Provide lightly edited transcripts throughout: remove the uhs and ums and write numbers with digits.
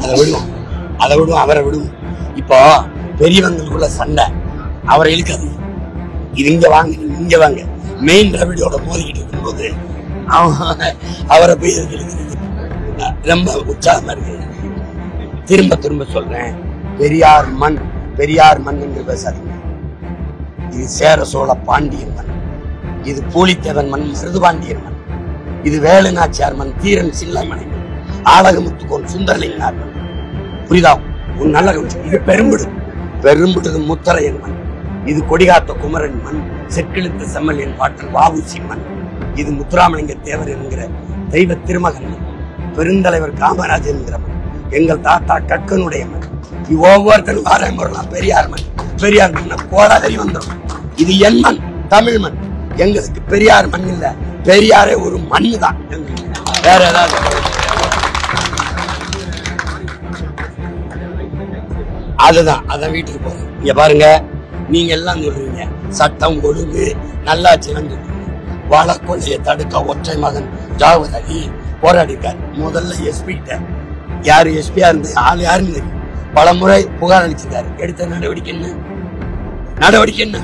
அதை விடுவோம் அவரை விடுவோம். இப்போ பெரியவங்களுக்குள்ள சண்டை அவரை இழுக்காது. இது இங்க வாங்க இங்க வாங்க மெயின் ரவிடியோட மோதிக்கிட்டு இருக்கும்போது அவரை போய் ரொம்ப உற்சாகமா இருக்கு. திரும்ப திரும்ப சொல்றேன், பெரியார் மண் பெரியார் மண் என்று பேசாதீங்க. இது சேர சோழ பாண்டியன் மண், இது பூலித்தேவன் மண், மருதுபாண்டியன் மண், இது வேலுநாச்சியார் மண், தீரன் சில்லமணி மண், ஆலகமுத்துக்கோன் சுந்தரலிங்கனார் மண். புரியுதா? உன் நல்ல இது பெரும்புடு முத்தரையன் மண், இது கொடிகாத்த குமரன் மண், செக்கிழுத்த செம்மலின் பாட்டன் வாவுசி மண், இது முத்துராமலிங்க தேவர் என்கிற தெய்வ திருமகன் மண், பெருந்தலைவர் காமராஜர் என்கிற மண், எங்கள் தாத்தா கக்கனுடைய மண். ஒவ்வொருத்தரும் வாரம் பெரியார் மண் பெரியார் மண் கோடாதறி வந்துடும். இது என் மண், தமிழ் மண். எங்களுக்கு பெரியார் மண் இல்ல, பெரியாரே ஒரு மண்ணு தான். வேற ஏதாவது அதுதான் அதான் வீட்டுக்கு போறோம். இங்க பாருங்க, நீங்க எல்லாம் சொல்றீங்க சட்டம் ஒழுங்கு நல்லாட்சி சொல்றீங்க. வழக்கொலையை தடுக்க ஒற்றை மகன் ஜாவத் அலி போராடி இருக்காரு. முதல்ல எஸ்பி கிட்ட யாரு எஸ்பியா இருந்த ஆள் யாருன்னு பல முறை புகார் அளிச்சிருக்காரு. எடுத்த நடவடிக்கை என்ன?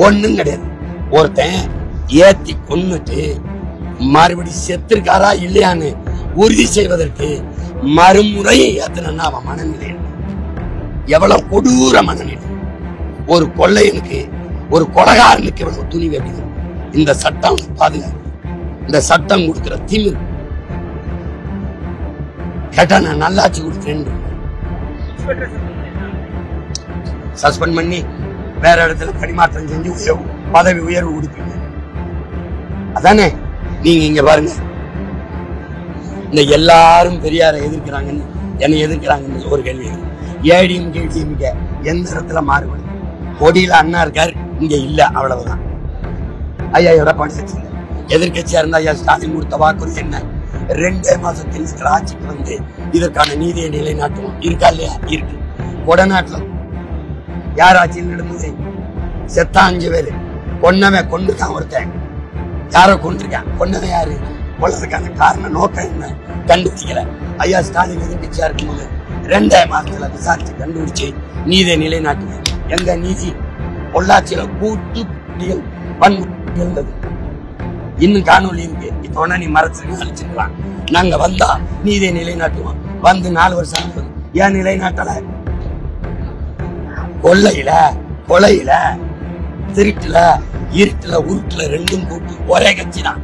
ஒண்ணும் கிடையாது. ஒருத்தன் ஏத்தி கொன்னுட்டு மறுபடி செத்துருக்காரா இல்லையான்னு உறுதி செய்வதற்கு மறுமுறை ஏத்தனா அவன் மனநிலை எவ்வளவு கொடூர மனநிலை. ஒரு கொள்ளையனுக்கு ஒரு கொலகாரனுக்கு எவ்வளவு துணி வேண்டியது. இந்த சட்டம் பாதுகாப்பு, இந்த சட்டம் கொடுக்கிற திமிர். கேட்டா நான் நல்லாட்சி கொடுக்கிறேன் சஸ்பெண்ட் பண்ணி வேற இடத்துல பணிமாற்றம் செஞ்சு பதவி உயர்வு கொடுப்பீங்க. அதானே நீங்க இங்க பாருங்க, இந்த எல்லாரும் பெரியாரை எதிர்க்கிறாங்கன்னு என்னை எதிர்க்கிறாங்கன்னு ஒரு கேள்வி. ஏடிஎம்கே டிஎம்கே எந்த இடத்துல மாறுபடும்? கொடியில அண்ணா இருக்காரு, இங்க இல்ல, அவ்வளவுதான். ஐயா எடப்பாடி எதிர்கட்சியா இருந்தா ஐயா ஸ்டாலின் கொடுத்த வாக்குறுதி என்ன? 2 மாசத்தில் இருக்கிற ஆட்சிக்கு வந்து இதற்கான நீதியை நிலைநாட்டுவோம். இருக்கா இல்லையா? இருக்கு. கொடநாட்டுல யார் ஆட்சியில் நடந்தது? செத்தா 5 பேரு, கொன்னவன் கொண்டுதான் ஒருத்தன். யார கொண்டிருக்கான்? கொன்னவன் யாரு? கொள்ளதுக்கான காரணம் நோக்கம் என்ன கண்டுபிடிக்கல. ஐயா ஸ்டாலின் எதிர்கட்சியா இருக்கும்போது 2 மாசத்துல விசாரிச்சு கண்டுபிடிச்சு நீதியை நிலைநாட்டுவேன். எங்க நீதி? பொள்ளாச்சியில கூட்டு இருந்தது. இன்னும் காணொலி இருக்கு. இப்ப வேணா நீ மறைச்சு அழிச்சிருக்கலாம். நாங்க வந்தா நீதியை நிலைநாட்டுவோம். வந்து 4 வருஷம் ஆகுது. ஏன் நிலைநாட்டல? கொள்ளையில கொலையில திருட்டுல இருட்டுல உருட்டுல 2ம் கூட்டு ஒரே கட்சி தான்.